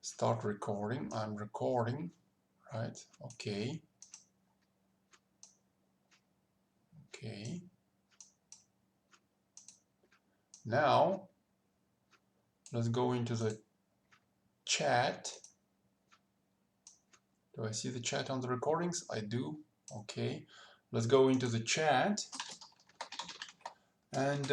Start recording. I'm recording, right? Okay. Okay. Now, let's go into the chat. Do I see the chat on the recordings? I do. Okay. Let's go into the chat. And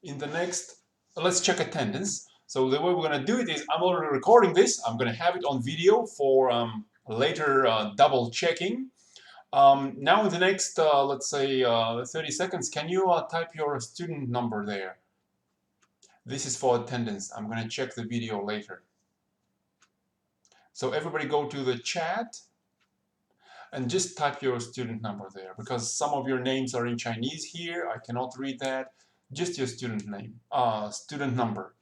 in the next, let's check attendance. So the way we're going to do it is I'm already recording this. I'm going to have it on video for later double checking. Now in the next, let's say 30 seconds, can you type your student number there? This is for attendance. I'm going to check the video later. So everybody go to the chat and just type your student number there, because some of your names are in Chinese here. I cannot read that. Just your student name, student number.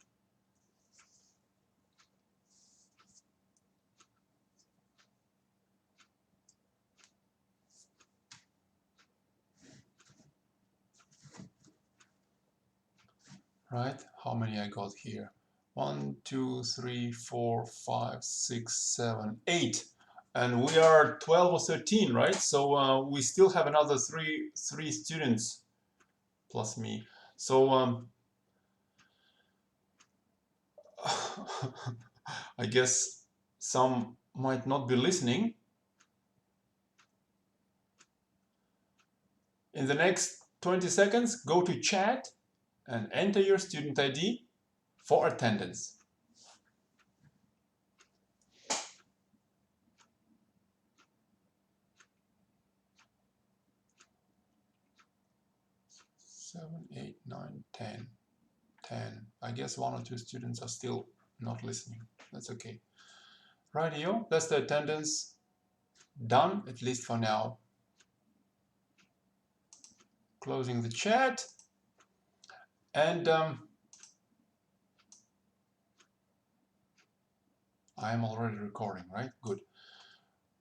Right? How many I got here? 1, 2, 3, 4, 5, 6, 7, 8. And we are 12 or 13, right? So we still have another three students plus me. So I guess some might not be listening. In the next 20 seconds, go to chat and enter your student ID for attendance. Seven, 8, 9, 10. 10. I guess 1 or 2 students are still not listening. That's okay. Rightio, that's the attendance done, at least for now. Closing the chat. And I am already recording, right? Good.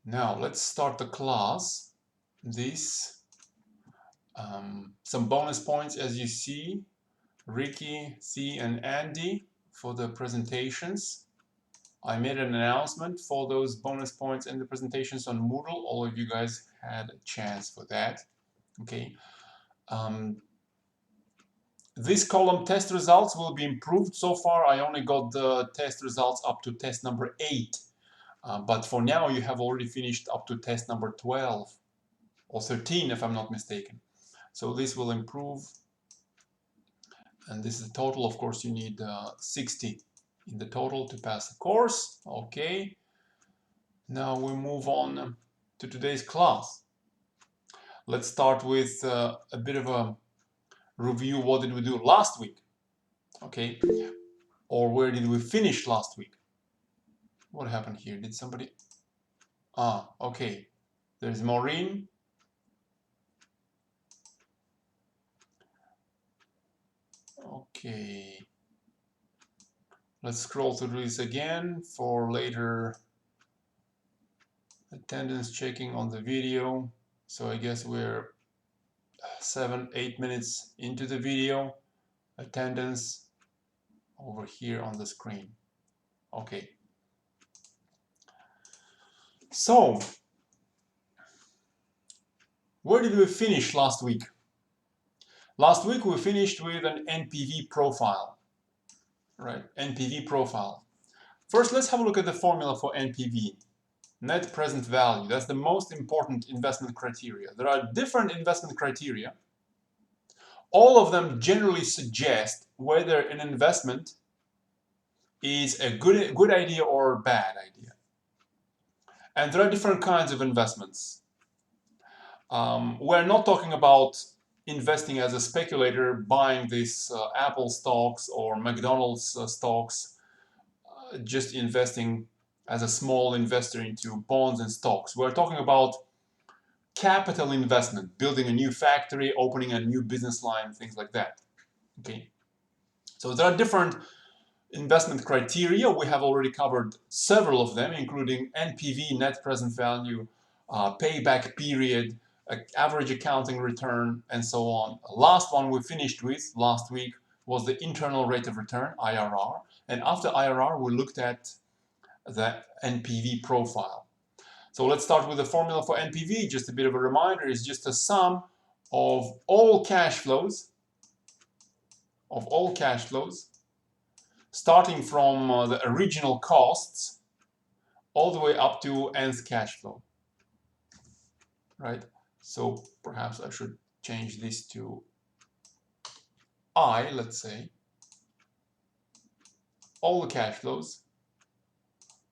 Now let's start the class. Some bonus points, as you see. Ricky, C, and Andy for the presentations. I made an announcement for those bonus points in the presentations on Moodle. All of you guys had a chance for that. Okay. This column test results will be improved. So far, I only got the test results up to test number 8. But for now, you have already finished up to test number 12 or 13, if I'm not mistaken. So this will improve. And this is the total. Of course, you need 60 in the total to pass the course. Okay. Now we move on to today's class. Let's start with a bit of a review. What did we do last week? Okay. Or where did we finish last week? What happened here? Did somebody? Okay. There's Maureen. Okay. Let's scroll through this again for later attendance checking on the video. So I guess we're 7, 8 minutes into the video. Attendance over here on the screen. Okay. So, where did we finish last week? Last week we finished with an NPV profile, right? NPV profile. First, let's have a look at the formula for NPV. Net present value. That's the most important investment criteria. There are different investment criteria. All of them generally suggest whether an investment is a good idea or a bad idea. And there are different kinds of investments. We're not talking about investing as a speculator, buying these Apple stocks or McDonald's stocks, just investing as a small investor into bonds and stocks. We're talking about capital investment, building a new factory, opening a new business line, things like that. Okay, so there are different investment criteria. We have already covered several of them, including NPV, net present value, payback period, average accounting return, and so on. Last one we finished with last week was the internal rate of return, IRR. And after IRR, we looked at the NPV profile. So let's start with the formula for NPV. Just a bit of a reminder, it's just a sum of all cash flows, starting from the original costs all the way up to nth cash flow, right? So perhaps I should change this to I, let's say, all the cash flows,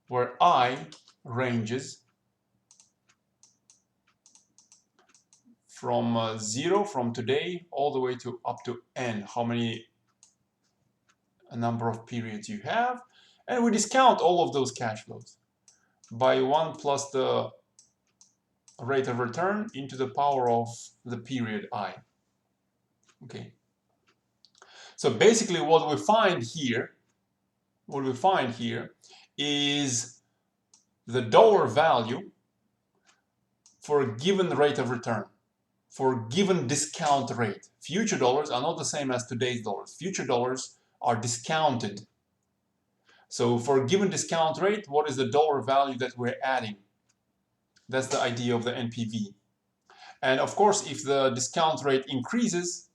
where I ranges from 0, from today, all the way to up to n, a number of periods you have, and we discount all of those cash flows by 1 plus the rate of return into the power of the period I. Okay. So basically what we find here is the dollar value for a given rate of return, for a given discount rate. Future dollars are not the same as today's dollars. Future dollars are discounted. So for a given discount rate, what is the dollar value that we're adding? That's the idea of the NPV. And of course, if the discount rate increases,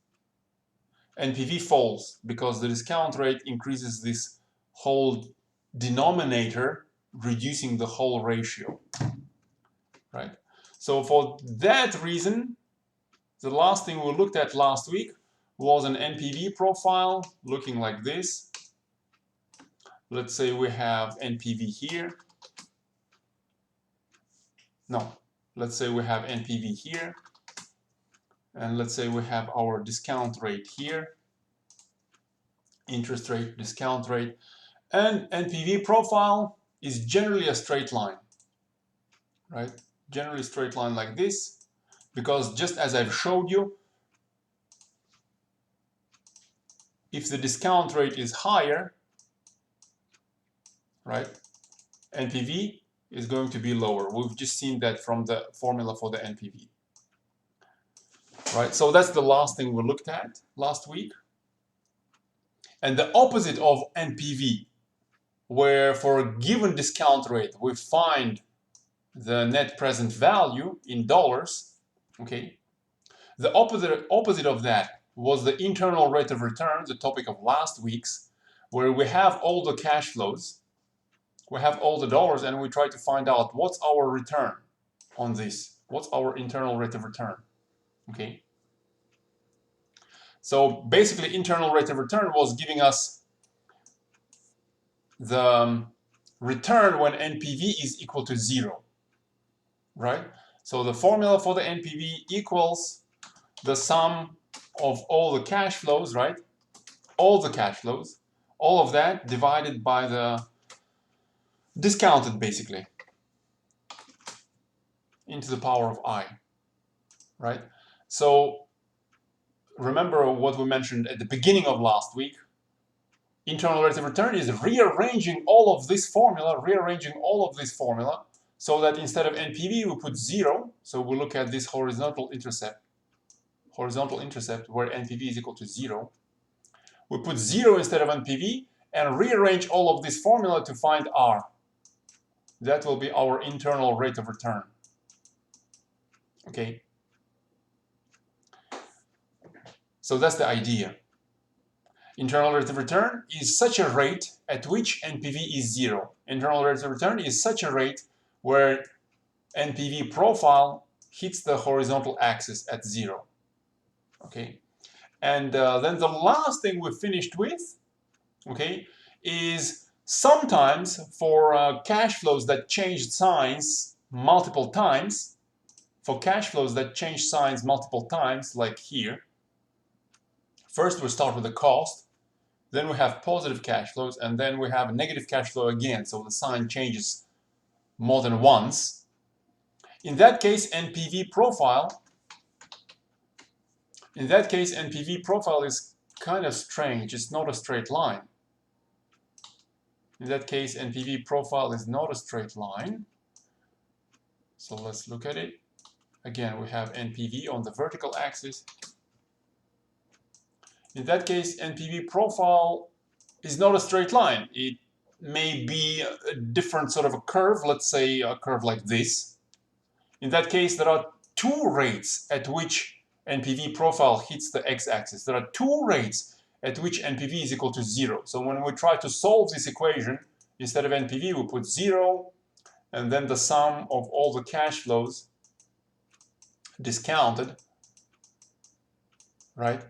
NPV falls, because the discount rate increases this whole denominator, reducing the whole ratio, right? So for that reason, the last thing we looked at last week was an NPV profile looking like this. Let's say we have NPV here. No, let's say we have NPV here. And let's say we have our discount rate here. Interest rate, discount rate. And NPV profile is generally a straight line, right? Generally straight line like this, because just as I've showed you, if the discount rate is higher, right, NPV is going to be lower. We've just seen that from the formula for the NPV, right? So that's the last thing we looked at last week. And the opposite of NPV, where for a given discount rate, we find the net present value in dollars, okay? The opposite of that was the internal rate of return, the topic of last week's, where we have all the cash flows, we have all the dollars, and we try to find out what's our return on this, what's our internal rate of return, okay? So basically, internal rate of return was giving us the return when NPV is equal to 0, right? So the formula for the NPV equals the sum of all the cash flows, right? All the cash flows, all of that divided by the discounted, basically, into the power of I, right? So remember what we mentioned at the beginning of last week. Internal rate of return is rearranging all of this formula, so that instead of NPV, we put 0. So we look at this horizontal intercept where NPV is equal to 0. We put 0 instead of NPV and rearrange all of this formula to find R. That will be our internal rate of return. Okay. So that's the idea. Internal rate of return is such a rate at which NPV is 0. Internal rate of return is such a rate where NPV profile hits the horizontal axis at 0. Okay, and then the last thing we finished with, okay, is sometimes for cash flows that change signs multiple times, like here, first we start with the cost, then we have positive cash flows, and then we have a negative cash flow again, so the sign changes more than once. In that case, NPV profile is kind of strange. It's not a straight line. In that case, NPV profile is not a straight line. So let's look at it. Again, we have NPV on the vertical axis. In that case, NPV profile is not a straight line. It may be a different sort of a curve, let's say a curve like this. In that case, there are two rates at which NPV profile hits the x-axis. There are two rates at which NPV is equal to 0. So when we try to solve this equation, instead of NPV, we put 0, and then the sum of all the cash flows discounted, right?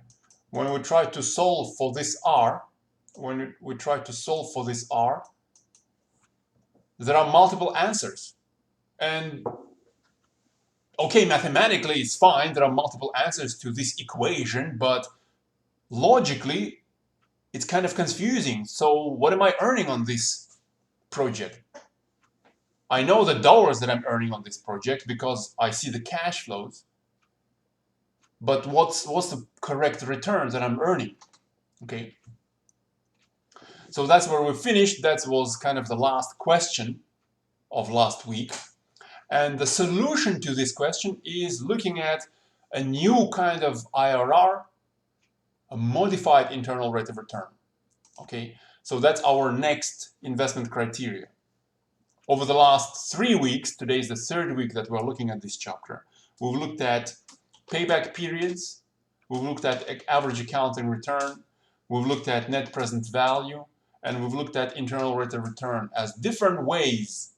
When we try to solve for this R, there are multiple answers. And okay, mathematically it's fine, there are multiple answers to this equation, but logically it's kind of confusing. So what am I earning on this project? I know the dollars that I'm earning on this project because I see the cash flows, but what's the correct return that I'm earning? Okay, so that's where we finished. That was kind of the last question of last week. And the solution to this question is looking at a new kind of IRR, a modified internal rate of return. Okay, so that's our next investment criteria. Over the last 3 weeks, today is the third week that we're looking at this chapter, we've looked at payback periods, we've looked at average accounting return, we've looked at net present value, and we've looked at internal rate of return as different ways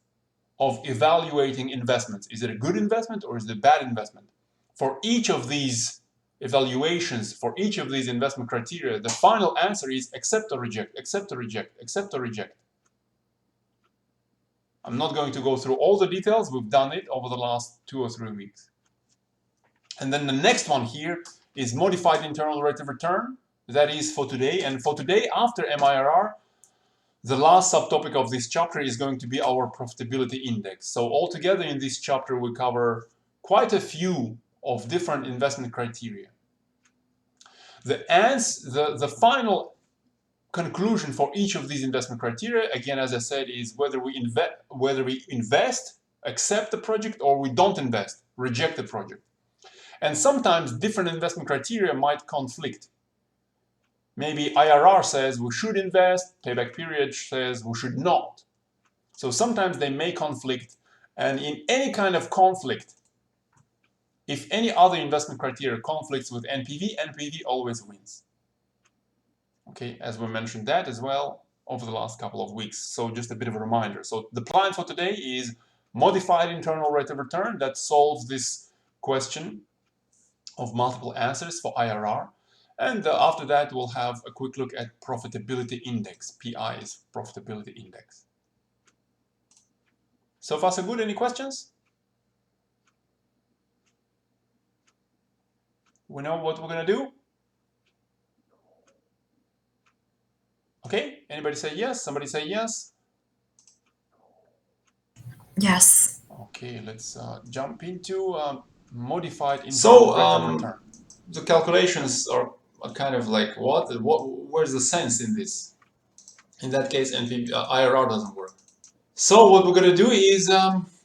of evaluating investments. Is it a good investment or is it a bad investment? For each of these evaluations, for each of these investment criteria, the final answer is accept or reject, accept or reject, accept or reject. I'm not going to go through all the details. We've done it over the last 2 or 3 weeks. And then the next one here is modified internal rate of return. That is for today. And for today, after MIRR, the last subtopic of this chapter is going to be our profitability index. So altogether in this chapter, we cover quite a few of different investment criteria. The final conclusion for each of these investment criteria, again, as I said, is whether we invest, accept the project, or we don't invest, reject the project. And sometimes different investment criteria might conflict. Maybe IRR says we should invest, payback period says we should not. So sometimes they may conflict, and in any kind of conflict, if any other investment criteria conflicts with NPV, NPV always wins. Okay, as we mentioned that as well over the last couple of weeks. So just a bit of a reminder. So the plan for today is modified internal rate of return that solves this question of multiple answers for IRR. And after that, we'll have a quick look at profitability index. PI is profitability index. So far, so good. Any questions? We know what we're going to do? Okay, anybody say yes? Somebody say yes? Yes. Okay, let's jump into modified internal rate of return. The calculations are kind of like, where's the sense in this? In that case, NPV, IRR doesn't work. So what we're going to do is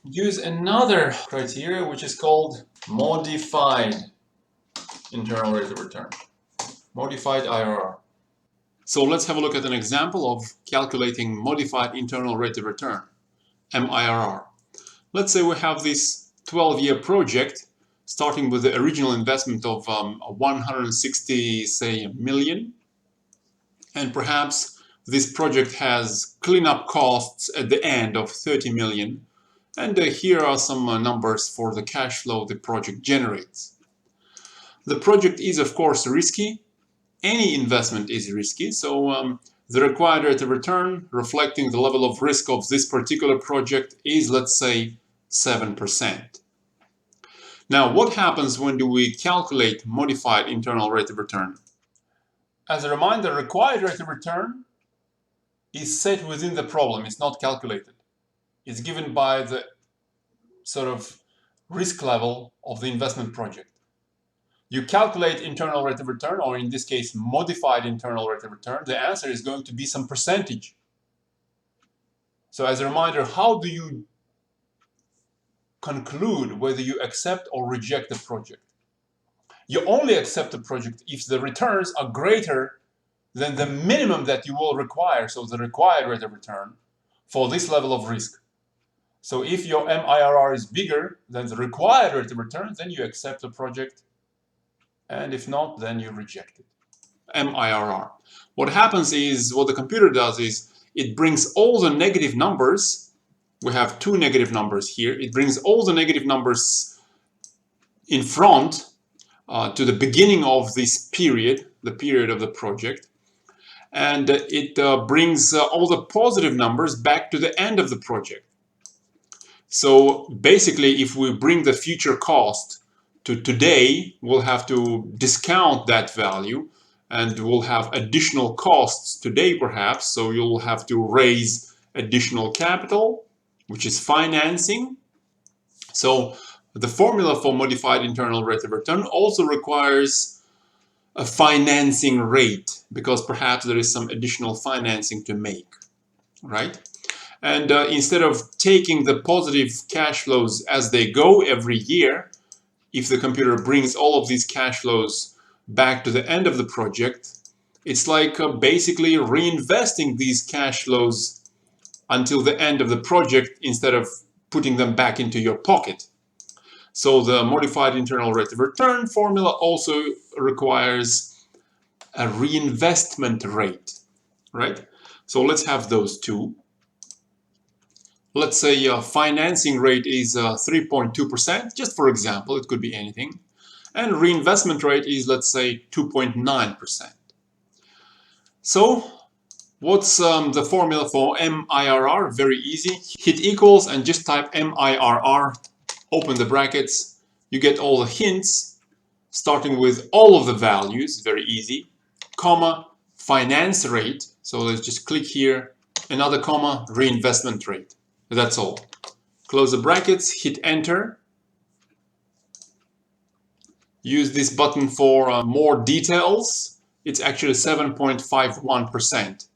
use another criteria, which is called modified internal rate of return, modified IRR. So let's have a look at an example of calculating modified internal rate of return, MIRR. Let's say we have this 12-year project starting with the original investment of 160, say, million, and perhaps this project has cleanup costs at the end of 30 million, and here are some numbers for the cash flow the project generates. The project is, of course, risky. Any investment is risky, so the required rate of return reflecting the level of risk of this particular project is, let's say, 7%. Now, what happens when do we calculate modified internal rate of return? As a reminder, required rate of return is set within the problem. It's not calculated. It's given by the sort of risk level of the investment project. You calculate internal rate of return, or in this case, modified internal rate of return. The answer is going to be some percentage. So as a reminder, how do you conclude whether you accept or reject the project? You only accept the project if the returns are greater than the minimum that you will require, so the required rate of return, for this level of risk. So if your MIRR is bigger than the required rate of return, then you accept the project, and if not, then you reject it. MIRR. What happens is, what the computer does is, it brings all the negative numbers. We have two negative numbers here. It brings all the negative numbers in front to the beginning of this period, the period of the project. And it brings all the positive numbers back to the end of the project. So basically, if we bring the future cost to today, we'll have to discount that value, and we'll have additional costs today perhaps. So you'll have to raise additional capital, which is financing. So the formula for modified internal rate of return also requires a financing rate, because perhaps there is some additional financing to make, right? And instead of taking the positive cash flows as they go every year, if the computer brings all of these cash flows back to the end of the project, it's like basically reinvesting these cash flows until the end of the project instead of putting them back into your pocket. So the modified internal rate of return formula also requires a reinvestment rate, right? So let's have those two. Let's say financing rate is 3.2%, just for example, it could be anything. And reinvestment rate is, let's say, 2.9%. So what's the formula for MIRR? Very easy. Hit equals and just type MIRR, open the brackets. You get all the hints, starting with all of the values, very easy, comma, finance rate. So let's just click here, another comma, reinvestment rate. That's all. Close the brackets, hit enter. Use this button for more details. It's actually 7.51%.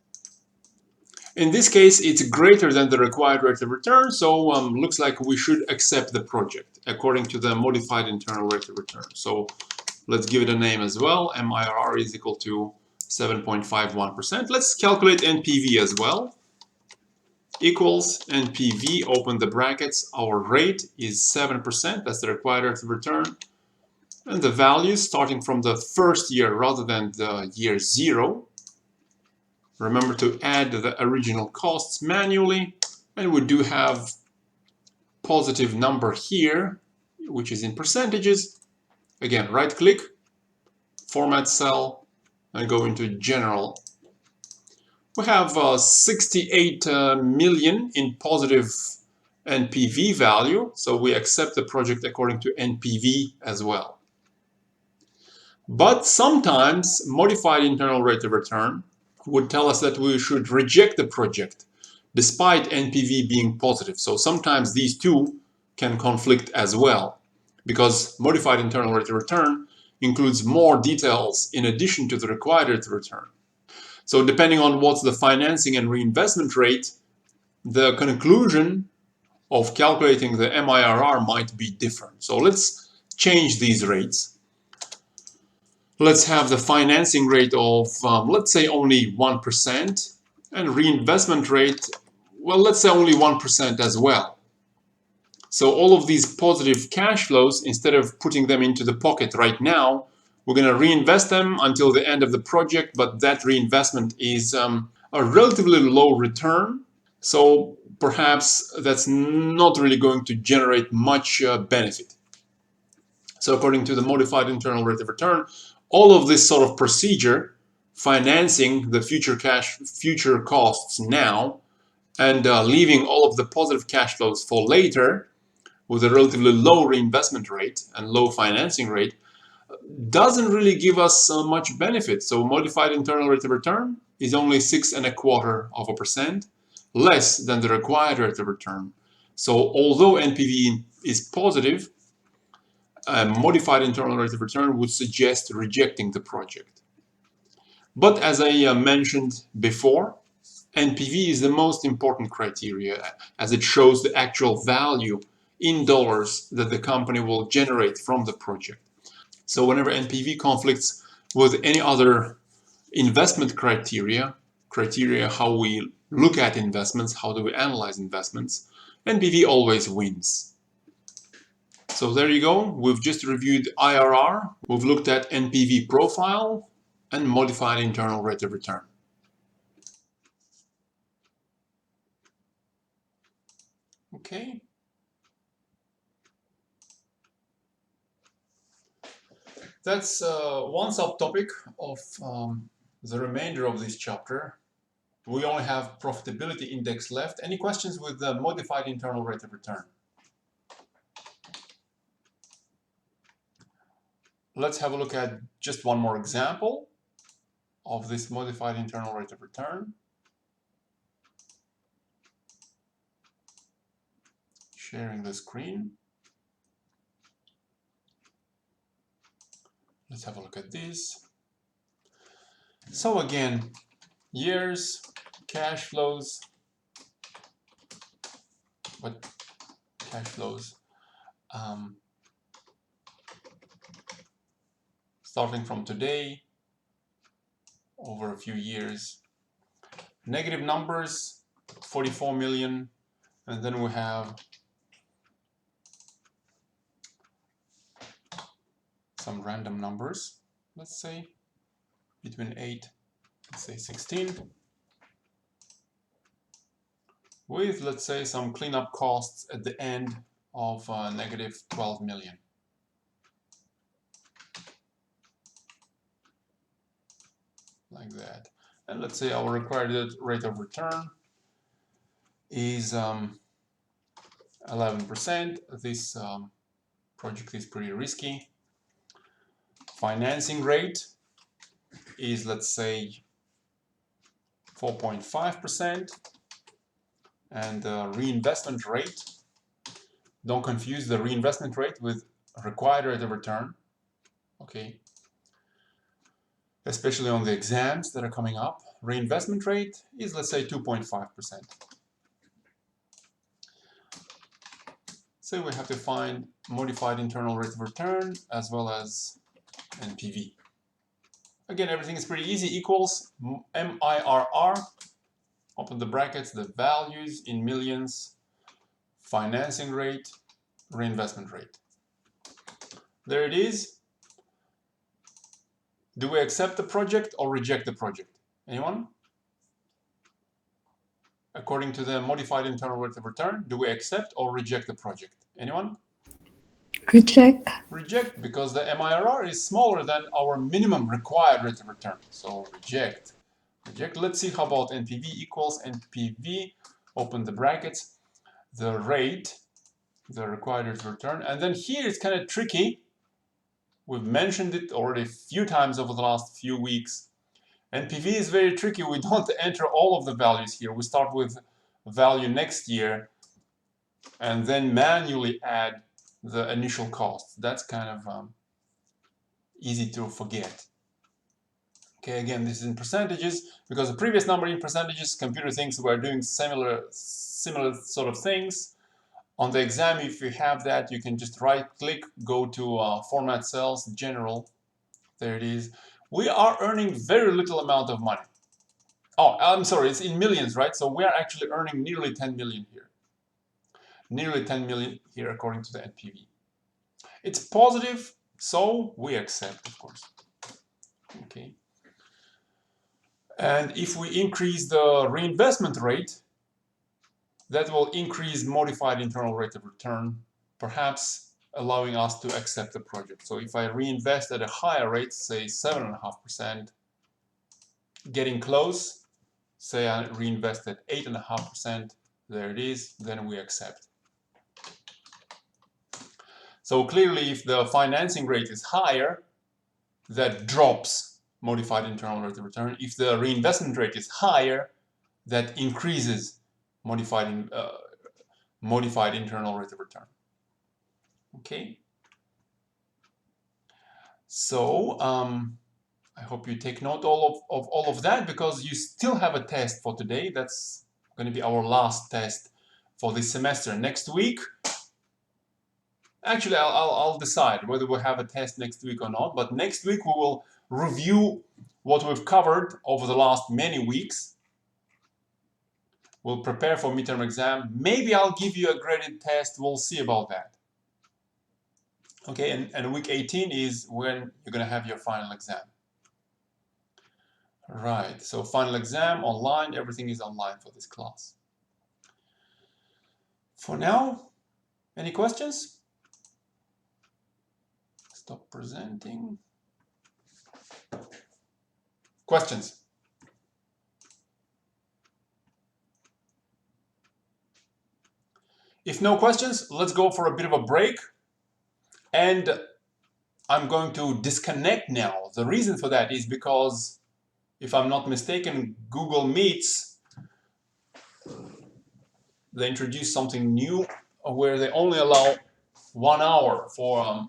In this case, it's greater than the required rate of return, so looks like we should accept the project according to the modified internal rate of return. So let's give it a name as well. MIRR is equal to 7.51%. Let's calculate NPV as well. Equals NPV, open the brackets. Our rate is 7%, that's the required rate of return. And the values starting from the first year rather than the year 0. Remember to add the original costs manually, and we do have positive number here, which is in percentages. Again, right click, format cell, and go into general. We have 68 million in positive NPV value, so we accept the project according to NPV as well. But sometimes modified internal rate of return would tell us that we should reject the project despite NPV being positive. So sometimes these two can conflict as well, because modified internal rate of return includes more details in addition to the required rate of return. So depending on what's the financing and reinvestment rate, the conclusion of calculating the MIRR might be different. So let's change these rates. Let's have the financing rate of, let's say, only 1%, and reinvestment rate, well, let's say only 1% as well. So all of these positive cash flows, instead of putting them into the pocket right now, we're going to reinvest them until the end of the project, but that reinvestment is a relatively low return. So perhaps that's not really going to generate much benefit. So according to the modified internal rate of return, all of this sort of procedure, financing the future costs now, and leaving all of the positive cash flows for later with a relatively low reinvestment rate and low financing rate, doesn't really give us much benefit. So modified internal rate of return is only 6.25%, less than the required rate of return. So although NPV is positive, a modified internal rate of return would suggest rejecting the project. But as I mentioned before, NPV is the most important criteria, as it shows the actual value in dollars that the company will generate from the project. So whenever NPV conflicts with any other investment criteria, how we look at investments, how do we analyze investments, NPV always wins. So there you go. We've just reviewed IRR. We've looked at NPV profile and modified internal rate of return. Okay. That's one subtopic of the remainder of this chapter. We only have profitability index left. Any questions with the modified internal rate of return? Let's have a look at just one more example of this modified internal rate of return. Sharing the screen. Let's have a look at this. So again, years, cash flows, what cash flows? Starting from today, over a few years. Negative numbers, 44 million, and then we have some random numbers, let's say between 8, let's say 16, with, let's say, some cleanup costs at the end of negative 12 million. Like that. And let's say our required rate of return is 11%. This project is pretty risky. Financing rate is, let's say, 4.5%. And reinvestment rate, don't confuse the reinvestment rate with required rate of return. Okay. Especially on the exams that are coming up, reinvestment rate is, let's say, 2.5%. So we have to find modified internal rate of return as well as NPV. Again, everything is pretty easy. Equals MIRR, open the brackets, the values in millions, financing rate, reinvestment rate. There it is. Do we accept the project or reject the project? Anyone? According to the modified internal rate of return, do we accept or reject the project? Anyone? Reject. Reject, because the MIRR is smaller than our minimum required rate of return. So reject. Reject. Let's see how about NPV equals NPV. Open the brackets. The rate, the required rate of return. And then here it's kind of tricky. We've mentioned it already a few times over the last few weeks. NPV is very tricky. We don't enter all of the values here. We start with value next year and then manually add the initial cost. That's kind of easy to forget. Okay, again, this is in percentages because the previous number in percentages, computer thinks we're doing similar sort of things. On the exam, if you have that, you can just right-click, go to Format Cells, General. There it is. We are earning very little amount of money. Oh, I'm sorry, it's in millions, right? So we are actually earning nearly 10 million here. Nearly 10 million here according to the NPV. It's positive, so we accept, of course. Okay. And if we increase the reinvestment rate, that will increase modified internal rate of return, perhaps allowing us to accept the project. So if I reinvest at a higher rate, say 7.5%, getting close, say I reinvest at 8.5%, there it is, then we accept. So clearly, if the financing rate is higher, that drops modified internal rate of return. If the reinvestment rate is higher, that increases modified internal rate of return. Okay. So I hope you take note of all of that, because you still have a test for today. That's going to be our last test for this semester. Next week, actually, I'll decide whether we'll have a test next week or not. But next week we will review what we've covered over the last many weeks. We'll prepare for midterm exam. Maybe I'll give you a graded test. We'll see about that. Okay, and week 18 is when you're going to have your final exam. Right, so final exam online, everything is online for this class. For now, any questions? Stop presenting. Questions? If no questions, let's go for a bit of a break. And I'm going to disconnect now. The reason for that is because, if I'm not mistaken, Google Meets, they introduced something new where they only allow 1 hour for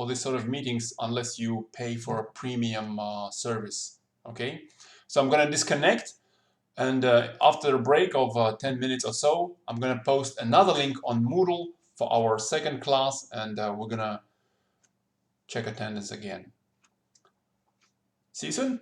this sort of meetings unless you pay for a premium service. Okay, so I'm going to disconnect, and after a break of 10 minutes or so, I'm going to post another link on Moodle for our second class, and we're going to check attendance again. See you soon.